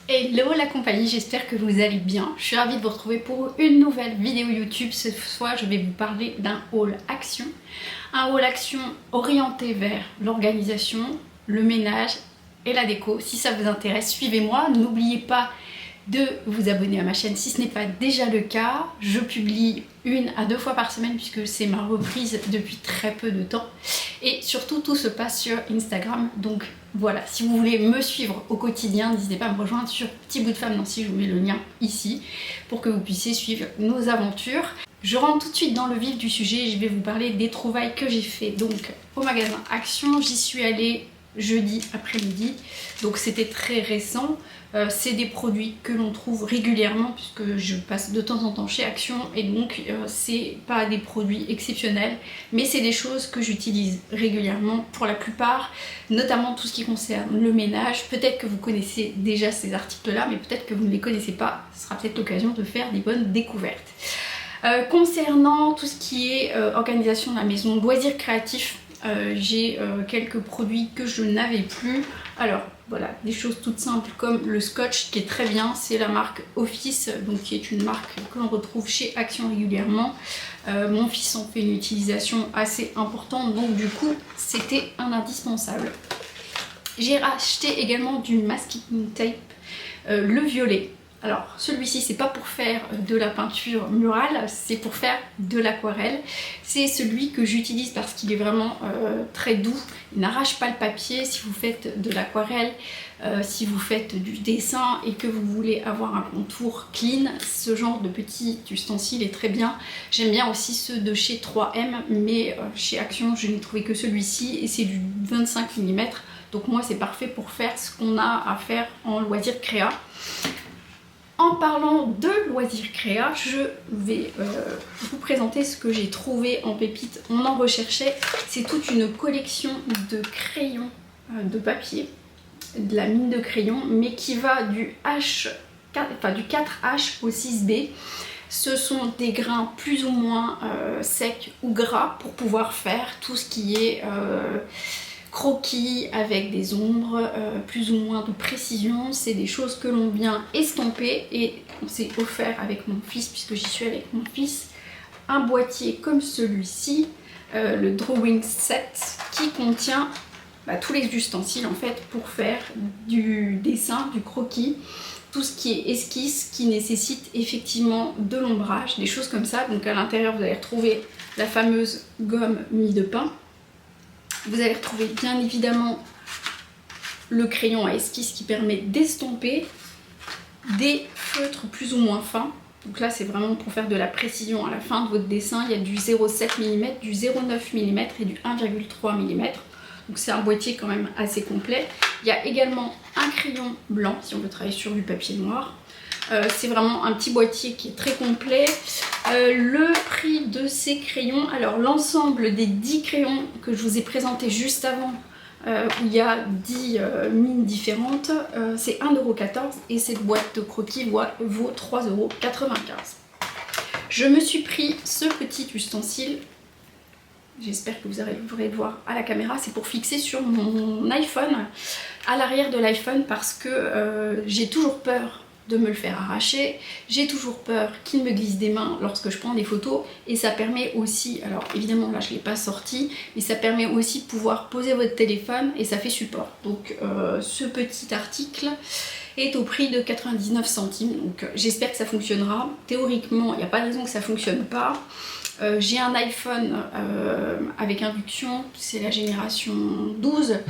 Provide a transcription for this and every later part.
Hello la compagnie, j'espère que vous allez bien. Je suis ravie de vous retrouver pour une nouvelle vidéo YouTube. Cette fois, je vais vous parler d'un haul action. Un haul action orienté vers l'organisation, le ménage et la déco. Si ça vous intéresse, suivez-moi. N'oubliez pas de vous abonner à ma chaîne si ce n'est pas déjà le cas. Je publie 1 à 2 fois par semaine puisque c'est ma reprise depuis très peu de temps. Et surtout, tout se passe sur Instagram. Donc voilà, si vous voulez me suivre au quotidien, n'hésitez pas à me rejoindre sur Petit Bout de Femme Nancy. Je vous mets le lien ici pour que vous puissiez suivre nos aventures. Je rentre tout de suite dans le vif du sujet. Je vais vous parler des trouvailles que j'ai fait donc au magasin Action. J'y suis allée jeudi après-midi, donc c'était très récent. C'est des produits que l'on trouve régulièrement puisque je passe de temps en temps chez Action et donc c'est pas des produits exceptionnels, mais c'est des choses que j'utilise régulièrement pour la plupart, notamment tout ce qui concerne le ménage. Peut-être que vous connaissez déjà ces articles là, mais peut-être que vous ne les connaissez pas. Ce sera peut-être l'occasion de faire des bonnes découvertes. Concernant tout ce qui est organisation de la maison, loisirs créatifs, j'ai quelques produits que je n'avais plus. Alors voilà, des choses toutes simples comme le scotch qui est très bien, c'est la marque Office, donc qui est une marque que l'on retrouve chez Action régulièrement. Mon fils en fait une utilisation assez importante, donc du coup c'était un indispensable. J'ai racheté également du masking tape, le violet. Alors celui-ci c'est pas pour faire de la peinture murale, c'est pour faire de l'aquarelle. C'est celui que j'utilise parce qu'il est vraiment très doux, il n'arrache pas le papier. Si vous faites de l'aquarelle, si vous faites du dessin et que vous voulez avoir un contour clean, ce genre de petit ustensile est très bien. J'aime bien aussi ceux de chez 3M, mais chez Action je n'ai trouvé que celui-ci et c'est du 25 mm. Donc moi c'est parfait pour faire ce qu'on a à faire en loisir créa. En parlant de loisirs créa, je vais vous présenter ce que j'ai trouvé en pépite. On en recherchait, c'est toute une collection de crayons de papier, de la mine de crayon, mais qui va du 4H au 6B. Ce sont des grains plus ou moins secs ou gras pour pouvoir faire tout ce qui est croquis avec des ombres, plus ou moins de précision. C'est des choses que l'on vient estomper et on s'est offert avec mon fils, puisque j'y suis avec mon fils, un boîtier comme celui-ci, le drawing set, qui contient tous les ustensiles en fait pour faire du dessin, du croquis, tout ce qui est esquisse qui nécessite effectivement de l'ombrage, des choses comme ça. Donc à l'intérieur vous allez retrouver la fameuse gomme mie de pain. Vous allez retrouver bien évidemment le crayon à esquisse qui permet d'estomper, des feutres plus ou moins fins. Donc là c'est vraiment pour faire de la précision à la fin de votre dessin. Il y a du 0,7 mm, du 0,9 mm et du 1,3 mm. Donc c'est un boîtier quand même assez complet. Il y a également un crayon blanc si on veut travailler sur du papier noir. C'est vraiment un petit boîtier qui est très complet. Le prix de ces crayons, alors l'ensemble des 10 crayons que je vous ai présenté juste avant, où il y a 10 mines différentes, c'est 1,14 € et cette boîte de croquis vaut 3,95 €. Je me suis pris ce petit ustensile, j'espère que vous pourrez le voir à la caméra, c'est pour fixer sur mon iPhone, à l'arrière de l'iPhone, parce que j'ai toujours peur de me le faire arracher, j'ai toujours peur qu'il me glisse des mains lorsque je prends des photos, et ça permet aussi, alors évidemment là je ne l'ai pas sorti, mais ça permet aussi de pouvoir poser votre téléphone et ça fait support. Donc ce petit article est au prix de 99 centimes, donc j'espère que ça fonctionnera. Théoriquement il n'y a pas de raison que ça ne fonctionne pas. J'ai un iPhone avec induction, c'est la génération 12,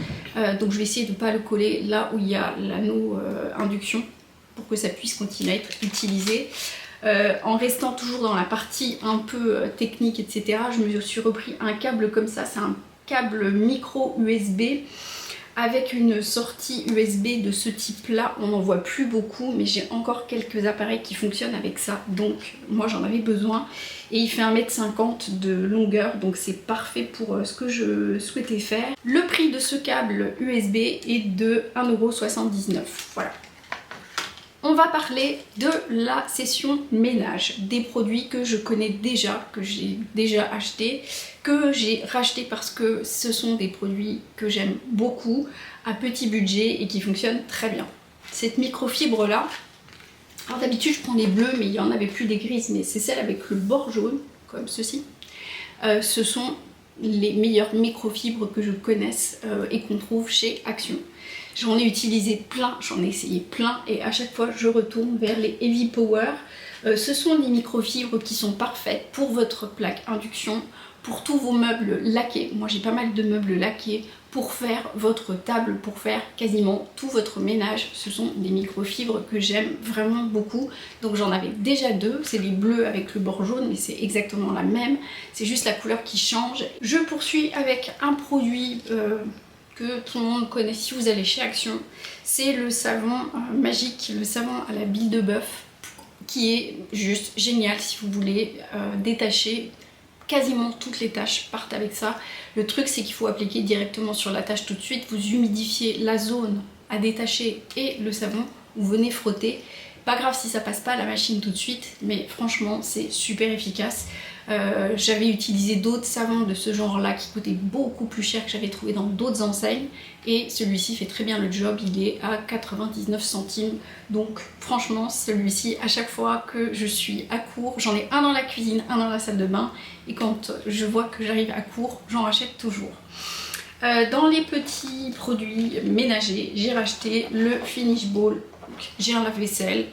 donc je vais essayer de ne pas le coller là où il y a l'anneau induction, pour que ça puisse continuer à être utilisé. En restant toujours dans la partie un peu technique, etc., je me suis repris un câble comme ça, c'est un câble micro USB avec une sortie USB de ce type là. On n'en voit plus beaucoup, mais j'ai encore quelques appareils qui fonctionnent avec ça, donc moi j'en avais besoin. Et il fait 1,50 m de longueur, donc c'est parfait pour ce que je souhaitais faire. Le prix de ce câble USB est de 1,79 €. Voilà. On va parler de la session ménage, des produits que je connais déjà, que j'ai déjà achetés, que j'ai rachetés parce que ce sont des produits que j'aime beaucoup, à petit budget et qui fonctionnent très bien. cette microfibre là. Alors d'habitude je prends des bleus, mais il n'y en avait plus des grises, mais c'est celle avec le bord jaune, comme ceci. Ce sont les meilleures microfibres que je connaisse et qu'on trouve chez Action. J'en ai utilisé plein, j'en ai essayé plein et à chaque fois je retourne vers les Heavy Power. Ce sont des microfibres qui sont parfaites pour votre plaque induction, pour tous vos meubles laqués. Moi j'ai pas mal de meubles laqués, pour faire votre table, pour faire quasiment tout votre ménage. Ce sont des microfibres que j'aime vraiment beaucoup. Donc j'en avais déjà deux, c'est les bleus avec le bord jaune, mais c'est exactement la même. C'est juste la couleur qui change. Je poursuis avec un produit que tout le monde connaît si vous allez chez Action. C'est le savon magique, le savon à la bile de bœuf, qui est juste génial si vous voulez détacher. Quasiment toutes les taches partent avec ça. Le truc c'est qu'il faut appliquer directement sur la tache tout de suite. Vous humidifiez la zone à détacher et le savon, vous venez frotter. Pas grave si ça passe pas à la machine tout de suite, mais franchement c'est super efficace. J'avais utilisé d'autres savons de ce genre là qui coûtaient beaucoup plus cher, que j'avais trouvé dans d'autres enseignes, et celui-ci fait très bien le job. Il est à 99 centimes, donc franchement celui-ci, à chaque fois que je suis à court, j'en ai un dans la cuisine, un dans la salle de bain, et quand je vois que j'arrive à court, j'en rachète toujours. Dans les petits produits ménagers, j'ai racheté le Finish Ball. J'ai un lave-vaisselle,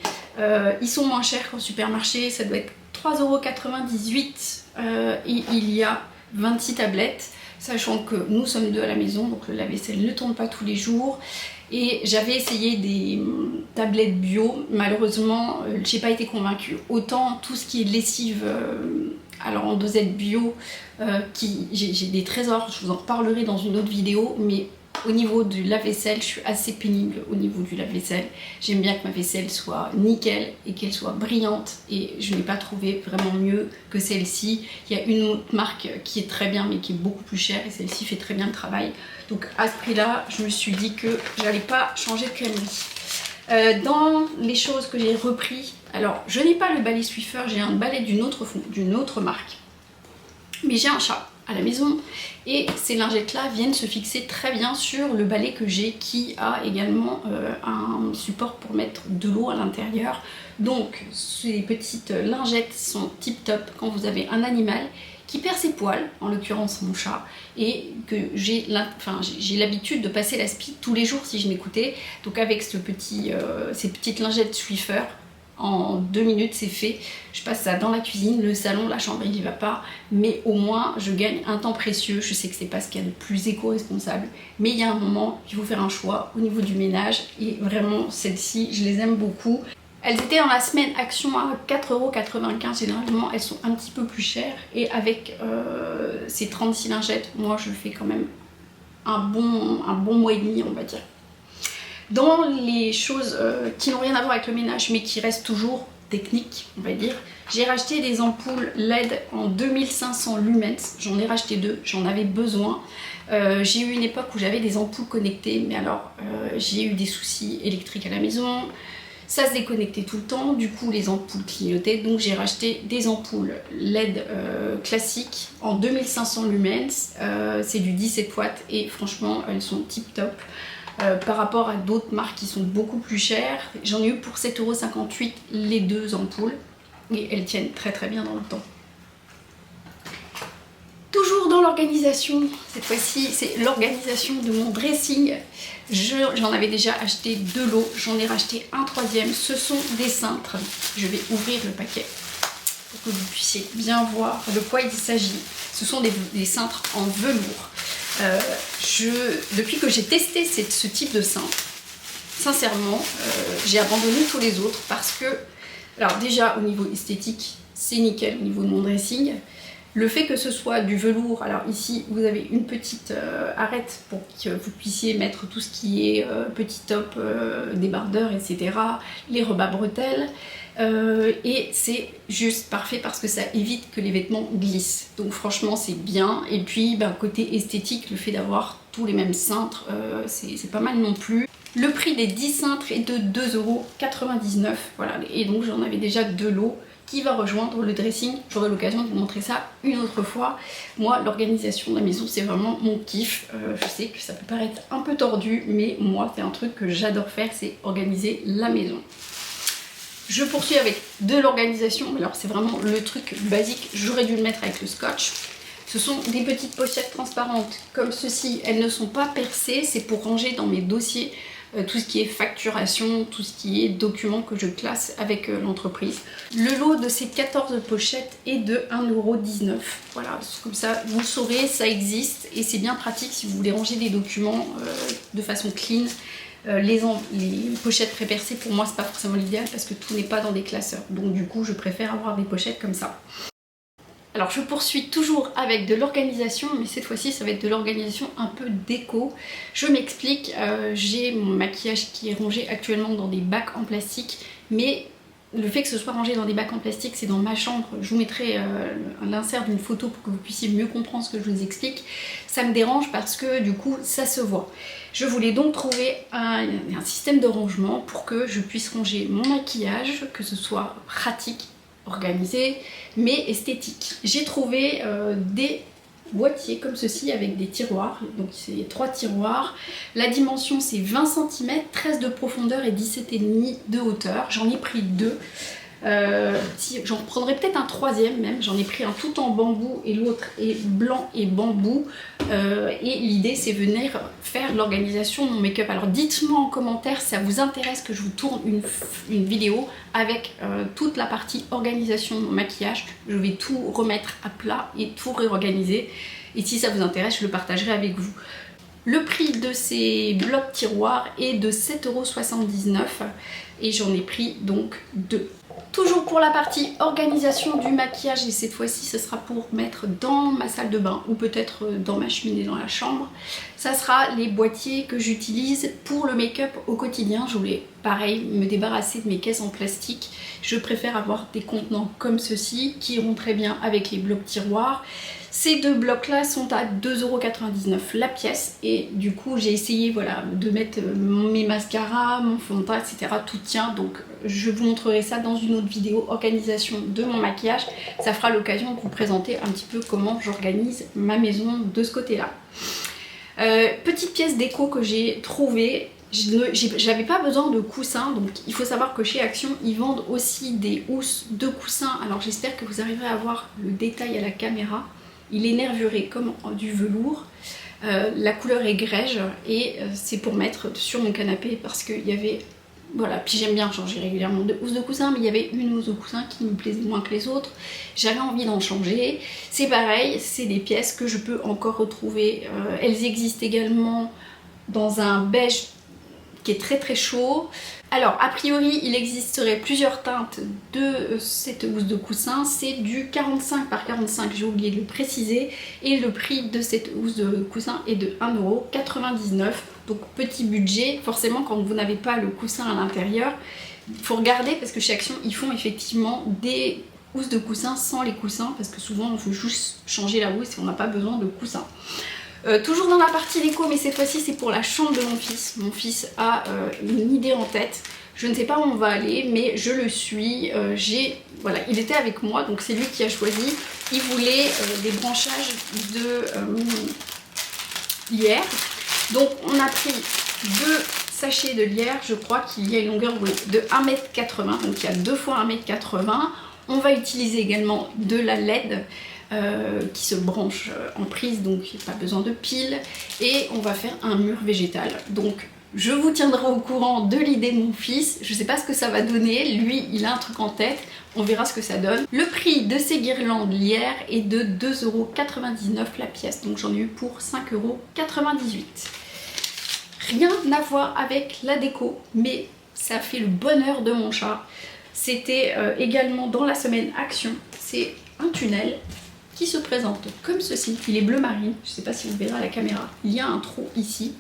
ils sont moins chers qu'au supermarché, ça doit être 3,98 € et il y a 26 tablettes, sachant que nous sommes deux à la maison, donc le lave-vaisselle ne tourne pas tous les jours. Et j'avais essayé des tablettes bio, malheureusement j'ai pas été convaincue. Autant tout ce qui est lessive, alors en dosette bio, j'ai des trésors, je vous en reparlerai dans une autre vidéo, mais au niveau du lave-vaisselle, je suis assez pénible au niveau du lave-vaisselle. J'aime bien que ma vaisselle soit nickel et qu'elle soit brillante, et je n'ai pas trouvé vraiment mieux que celle-ci. Il y a une autre marque qui est très bien mais qui est beaucoup plus chère, et celle-ci fait très bien le travail. Donc à ce prix-là, je me suis dit que j'allais pas changer de crèmerie. Dans les choses que j'ai repris, alors je n'ai pas le balai Swiffer, j'ai un balai d'une autre marque, mais j'ai un chat à la maison et ces lingettes là viennent se fixer très bien sur le balai que j'ai, qui a également un support pour mettre de l'eau à l'intérieur. Donc ces petites lingettes sont tip top quand vous avez un animal qui perd ses poils, en l'occurrence mon chat, et que j'ai l'habitude de passer la speed tous les jours si je m'écoutais. Donc avec ces petites lingettes Swiffer, en 2 minutes c'est fait. Je passe ça dans la cuisine, le salon, la chambre, il n'y va pas, mais au moins je gagne un temps précieux. Je sais que c'est pas ce qu'il y a de plus éco-responsable, mais il y a un moment, il faut faire un choix au niveau du ménage, et vraiment celles-ci, je les aime beaucoup. Elles étaient dans la semaine Action à 4,95 €, généralement elles sont un petit peu plus chères, et avec ces 36 lingettes, moi je fais quand même un bon mois et demi, on va dire. Dans les choses qui n'ont rien à voir avec le ménage mais qui restent toujours techniques, on va dire, j'ai racheté des ampoules LED en 2500 lumens. J'en ai racheté 2, j'en avais besoin. J'ai eu une époque où j'avais des ampoules connectées, mais alors j'ai eu des soucis électriques à la maison, ça se déconnectait tout le temps, du coup les ampoules clignotaient, donc j'ai racheté des ampoules LED classiques en 2500 lumens. C'est du 17 watts et franchement elles sont tip top. Par rapport à d'autres marques qui sont beaucoup plus chères. J'en ai eu pour 7,58 € les 2 ampoules, et elles tiennent très très bien dans le temps. Toujours dans l'organisation, cette fois-ci c'est l'organisation de mon dressing. J'en avais déjà acheté 2 lots, j'en ai racheté un 3e. Ce sont des cintres, je vais ouvrir le paquet pour que vous puissiez bien voir de quoi il s'agit. Ce sont des cintres en velours. Depuis que j'ai testé ce type de cintre, sincèrement, j'ai abandonné tous les autres parce que, alors déjà au niveau esthétique, c'est nickel au niveau de mon dressing. Le fait que ce soit du velours, alors ici vous avez une petite arête pour que vous puissiez mettre tout ce qui est petit top, débardeur, etc., les rebas bretelles. Et c'est juste parfait parce que ça évite que les vêtements glissent, donc franchement c'est bien. Et puis côté esthétique, le fait d'avoir tous les mêmes cintres, c'est pas mal non plus. Le prix des 10 cintres est de 2,99 €. Voilà, et donc j'en avais déjà 2 lots qui va rejoindre le dressing. J'aurai l'occasion de vous montrer ça une autre fois. Moi, l'organisation de la maison, c'est vraiment mon kiff. Je sais que ça peut paraître un peu tordu, mais moi, c'est un truc que j'adore faire, c'est organiser la maison. Je poursuis avec de l'organisation, mais alors c'est vraiment le truc basique, j'aurais dû le mettre avec le scotch. Ce sont des petites pochettes transparentes comme ceci, elles ne sont pas percées, c'est pour ranger dans mes dossiers tout ce qui est facturation, tout ce qui est documents que je classe avec l'entreprise. Le lot de ces 14 pochettes est de 1,19 €. Voilà, comme ça vous le saurez, ça existe et c'est bien pratique si vous voulez ranger des documents de façon clean. Les pochettes prépercées, pour moi, c'est pas forcément l'idéal parce que tout n'est pas dans des classeurs. Donc du coup, je préfère avoir des pochettes comme ça. Alors je poursuis toujours avec de l'organisation, mais cette fois-ci ça va être de l'organisation un peu déco. Je m'explique, j'ai mon maquillage qui est rangé actuellement dans des bacs en plastique, mais le fait que ce soit rangé dans des bacs en plastique, c'est dans ma chambre. Je vous mettrai l'insert d'une photo pour que vous puissiez mieux comprendre ce que je vous explique. Ça me dérange parce que du coup ça se voit. Je voulais donc trouver un système de rangement pour que je puisse ranger mon maquillage, que ce soit pratique, organisé, mais esthétique. J'ai trouvé des boîtiers comme ceci avec des tiroirs, donc c'est 3 tiroirs. La dimension c'est 20 cm, 13 de profondeur et 17,5 de hauteur. J'en ai pris 2. J'en prendrai peut-être un troisième même, j'en ai pris un tout en bambou et l'autre est blanc et bambou et l'idée c'est venir faire l'organisation de mon make-up. Alors dites-moi en commentaire si ça vous intéresse que je vous tourne une vidéo avec toute la partie organisation de mon maquillage. Je vais tout remettre à plat et tout réorganiser et si ça vous intéresse je le partagerai avec vous. Le prix de ces blocs tiroirs est de 7,79 € et j'en ai pris donc 2. Toujours pour la partie organisation du maquillage et cette fois-ci ce sera pour mettre dans ma salle de bain ou peut-être dans ma cheminée dans la chambre. Ça sera les boîtiers que j'utilise pour le make-up au quotidien. Je voulais pareil me débarrasser de mes caisses en plastique. Je préfère avoir des contenants comme ceci qui iront très bien avec les blocs tiroirs. Ces 2 blocs là sont à 2,99 € la pièce et du coup j'ai essayé voilà, de mettre mes mascaras, mon fond de teint, etc. Tout tient, donc je vous montrerai ça dans une autre vidéo organisation de mon maquillage. Ça fera l'occasion de vous présenter un petit peu comment j'organise ma maison de ce côté là. Petite pièce déco que j'ai trouvée. J'avais pas besoin de coussins, donc il faut savoir que chez Action ils vendent aussi des housses de coussins. Alors j'espère que vous arriverez à voir le détail à la caméra. Il est nervuré comme du velours, la couleur est grège et c'est pour mettre sur mon canapé parce qu'il y avait, voilà, puis j'aime bien changer régulièrement de housse de coussin, mais il y avait une housse de coussin qui me plaisait moins que les autres, j'avais envie d'en changer. C'est pareil, c'est des pièces que je peux encore retrouver, elles existent également dans un beige qui est très très chaud. Alors a priori il existerait plusieurs teintes de cette housse de coussin, c'est du 45 par 45, j'ai oublié de le préciser, et le prix de cette housse de coussin est de 1,99 €, donc petit budget. Forcément quand vous n'avez pas le coussin à l'intérieur, il faut regarder parce que chez Action ils font effectivement des housses de coussin sans les coussins parce que souvent on veut juste changer la housse et on n'a pas besoin de coussin. Toujours dans la partie déco, mais cette fois-ci c'est pour la chambre de mon fils. Mon fils a une idée en tête. Je ne sais pas où on va aller, mais je le suis. Voilà, il était avec moi, donc c'est lui qui a choisi. Il voulait des branchages de lierre. Donc on a pris 2 sachets de lierre. Je crois qu'il y a une longueur de 1,80 m. Donc il y a 2 fois 1,80 m. On va utiliser également de la LED. Qui se branche en prise, donc il n'y a pas besoin de pile, et on va faire un mur végétal. Donc je vous tiendrai au courant de l'idée de mon fils. Je sais pas ce que ça va donner, lui il a un truc en tête, on verra ce que ça donne. Le prix de ces guirlandes lierre est de 2,99 € la pièce, donc j'en ai eu pour 5,98 €. Rien à voir avec la déco, mais ça fait le bonheur de mon chat. C'était également dans la semaine Action, c'est un tunnel qui se présente comme ceci. Il est bleu marine, je ne sais pas si vous verrez à la caméra. Il y a un trou ici,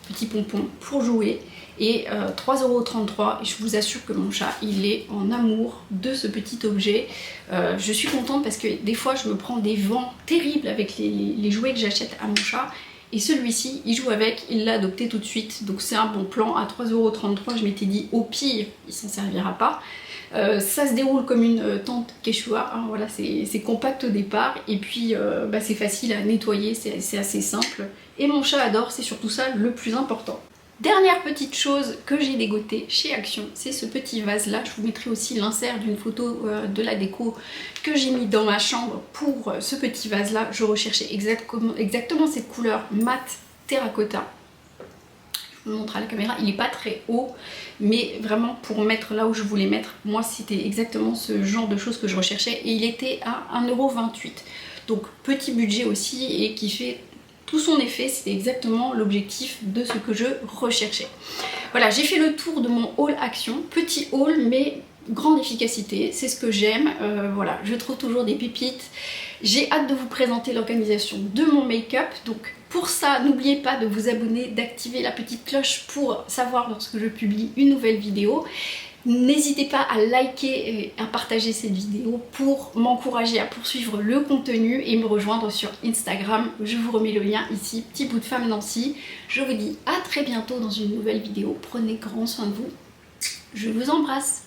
petit pompon pour jouer, et 3,33 €. Et je vous assure que mon chat, il est en amour de ce petit objet. Je suis contente parce que des fois je me prends des vents terribles avec les jouets que j'achète à mon chat. Et celui-ci, il joue avec, il l'a adopté tout de suite. Donc c'est un bon plan. À 3,33 €, je m'étais dit au pire, il s'en servira pas. Ça se déroule comme une tente Quechua, hein, voilà, c'est compact au départ et puis c'est facile à nettoyer, c'est assez simple. Et mon chat adore, c'est surtout ça le plus important. Dernière petite chose que j'ai dégoté chez Action, c'est ce petit vase là. Je vous mettrai aussi l'insert d'une photo de la déco que j'ai mis dans ma chambre pour ce petit vase là. Je recherchais exactement cette couleur mat terracotta. Je vous montre à la caméra, il n'est pas très haut, mais vraiment pour mettre là où je voulais mettre, moi c'était exactement ce genre de choses que je recherchais et il était à 1,28 €. Donc petit budget aussi et qui fait tout son effet, c'était exactement l'objectif de ce que je recherchais. Voilà, j'ai fait le tour de mon haul Action, petit haul mais grande efficacité, c'est ce que j'aime. Voilà, je trouve toujours des pépites. J'ai hâte de vous présenter l'organisation de mon make-up, donc pour ça n'oubliez pas de vous abonner, d'activer la petite cloche pour savoir lorsque je publie une nouvelle vidéo. N'hésitez pas à liker et à partager cette vidéo pour m'encourager à poursuivre le contenu et me rejoindre sur Instagram. Je vous remets le lien ici, petit bout de femme Nancy. Je vous dis à très bientôt dans une nouvelle vidéo. Prenez grand soin de vous. Je vous embrasse.